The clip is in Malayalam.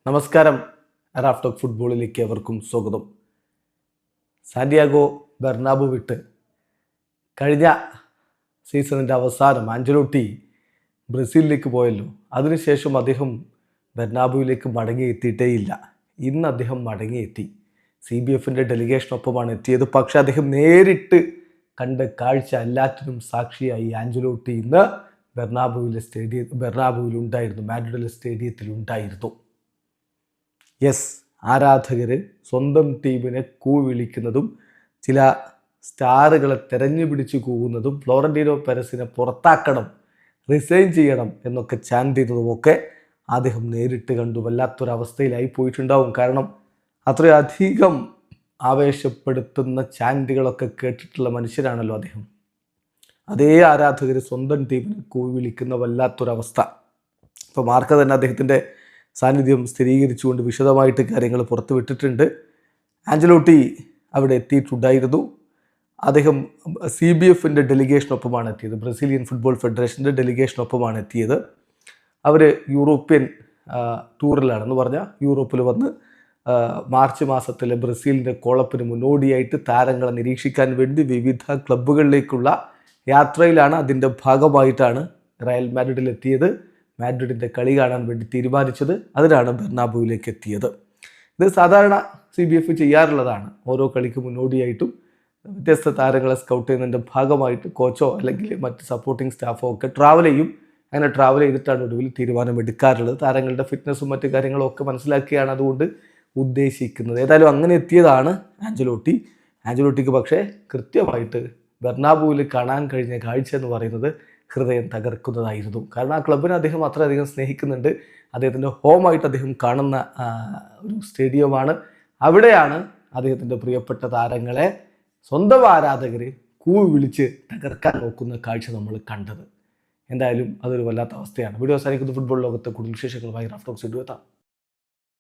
നമസ്കാരം. റാഫ് ടോക്ക് ഫുട്ബോളിലേക്ക് അവർക്കും സ്വാഗതം. സാന്റിയാഗോ ബെർണാബു വിട്ട് കഴിഞ്ഞ സീസണിൻ്റെ അവസാനം ആഞ്ചലോട്ടി ബ്രസീലിലേക്ക് പോയല്ലോ. അതിനുശേഷം അദ്ദേഹം ബെർണാബുവിലേക്ക് മടങ്ങിയെത്തിയിട്ടേയില്ല. ഇന്ന് അദ്ദേഹം മടങ്ങിയെത്തി. CBFൻ്റെ ഡെലിഗേഷനൊപ്പമാണ് എത്തിയത്. പക്ഷെ അദ്ദേഹം നേരിട്ട് കണ്ട കാഴ്ച എല്ലാറ്റിനും സാക്ഷിയായി ആഞ്ചലോട്ടി ഇന്ന് ബെർണാബുവിലുണ്ടായിരുന്നു, മാഡ്രിഡിലെ സ്റ്റേഡിയത്തിലുണ്ടായിരുന്നു. യെസ്, ആരാധകർ സ്വന്തം ടീമിനെ വിളിക്കുന്നതും ചില സ്റ്റാറുകളെ തെരഞ്ഞു പിടിച്ച് കൂവുന്നതും ഫ്ലോറന്റീനോ പെരസിനെ പുറത്താക്കണം, റിസൈൻ ചെയ്യണം എന്നൊക്കെ ചാൻറ്റ് ചെയ്തതുമൊക്കെ അദ്ദേഹം നേരിട്ട് കണ്ടു. വല്ലാത്തൊരവസ്ഥയിലായി പോയിട്ടുണ്ടാവും. കാരണം അത്രയധികം ആവേശപ്പെടുത്തുന്ന ചാൻറ്റുകളൊക്കെ കേട്ടിട്ടുള്ള മനുഷ്യരാണല്ലോ അദ്ദേഹം. അതേ ആരാധകർ സ്വന്തം ടീമിനെ വിളിക്കുന്ന വല്ലാത്തൊരവസ്ഥ. ഇപ്പോൾ മാർക്ക തന്നെ അദ്ദേഹത്തിൻ്റെ സാന്നിധ്യം സ്ഥിരീകരിച്ചുകൊണ്ട് വിശദമായിട്ട് കാര്യങ്ങൾ പുറത്തുവിട്ടിട്ടുണ്ട്. ആഞ്ചലോട്ടി അവിടെ എത്തിയിട്ടുണ്ടായിരുന്നു. അദ്ദേഹം CBFൻ്റെ ഡെലിഗേഷനൊപ്പമാണ് എത്തിയത്, ബ്രസീലിയൻ ഫുട്ബോൾ ഫെഡറേഷൻ്റെ ഡെലിഗേഷനൊപ്പമാണ് എത്തിയത്. അവർ യൂറോപ്യൻ ടൂറിലാണെന്ന് പറഞ്ഞാൽ യൂറോപ്പിൽ വന്ന് മാർച്ച് മാസത്തിലെ ബ്രസീലിൻ്റെ കോളപ്പിന് മുന്നോടിയായിട്ട് താരങ്ങളെ നിരീക്ഷിക്കാൻ വേണ്ടി വിവിധ ക്ലബ്ബുകളിലേക്കുള്ള യാത്രയിലാണ്. അതിൻ്റെ ഭാഗമായിട്ടാണ് റയൽ മാഡ്രിഡിലെത്തിയത്. മാഡ്രിഡിൻ്റെ കളി കാണാൻ വേണ്ടി തീരുമാനിച്ചത്. അതിനാണ് ബെർണാബുവിലേക്ക് എത്തിയത്. ഇത് സാധാരണ CBF ചെയ്യാറുള്ളതാണ്. ഓരോ കളിക്ക് മുന്നോടിയായിട്ടും വ്യത്യസ്ത താരങ്ങളെ സ്കൗട്ട് ചെയ്യുന്നതിൻ്റെ ഭാഗമായിട്ട് കോച്ചോ അല്ലെങ്കിൽ മറ്റ് സപ്പോർട്ടിംഗ് സ്റ്റാഫോ ഒക്കെ ട്രാവൽ ചെയ്യും. അങ്ങനെ ട്രാവൽ ചെയ്തിട്ടാണ് ഒടുവിൽ തീരുമാനം എടുക്കാറുള്ളത്. താരങ്ങളുടെ ഫിറ്റ്നസ്സും മറ്റു കാര്യങ്ങളും ഒക്കെ മനസ്സിലാക്കിയാണ് അതുകൊണ്ട് ഉദ്ദേശിക്കുന്നത്. ഏതായാലും അങ്ങനെ എത്തിയതാണ് ആഞ്ചലോട്ടിക്ക്. പക്ഷേ കൃത്യമായിട്ട് ബെർണാബുവിൽ കാണാൻ കഴിഞ്ഞ കാഴ്ച എന്ന് പറയുന്നത് ഹൃദയം തകർക്കുന്നതായിരുന്നു. കാരണം ആ ക്ലബിനെ അദ്ദേഹം അത്രയധികം സ്നേഹിക്കുന്നുണ്ട്. അദ്ദേഹത്തിൻ്റെ ഹോമായിട്ട് അദ്ദേഹം കാണുന്ന ഒരു സ്റ്റേഡിയമാണ്. അവിടെയാണ് അദ്ദേഹത്തിൻ്റെ പ്രിയപ്പെട്ട താരങ്ങളെ സ്വന്തം ആരാധകർ വിളിച്ച് തകർക്കാൻ നോക്കുന്ന കാഴ്ച നമ്മൾ കണ്ടത്. എന്തായാലും അതൊരു വല്ലാത്ത അവസ്ഥയാണ്. വീഡിയോ അവസാനിക്കുന്ന ഫുട്ബോൾ ലോകത്തെ കൂടുതൽ വിശേഷങ്ങളുമായി റാഫ് ടോക്സ് എത്താം.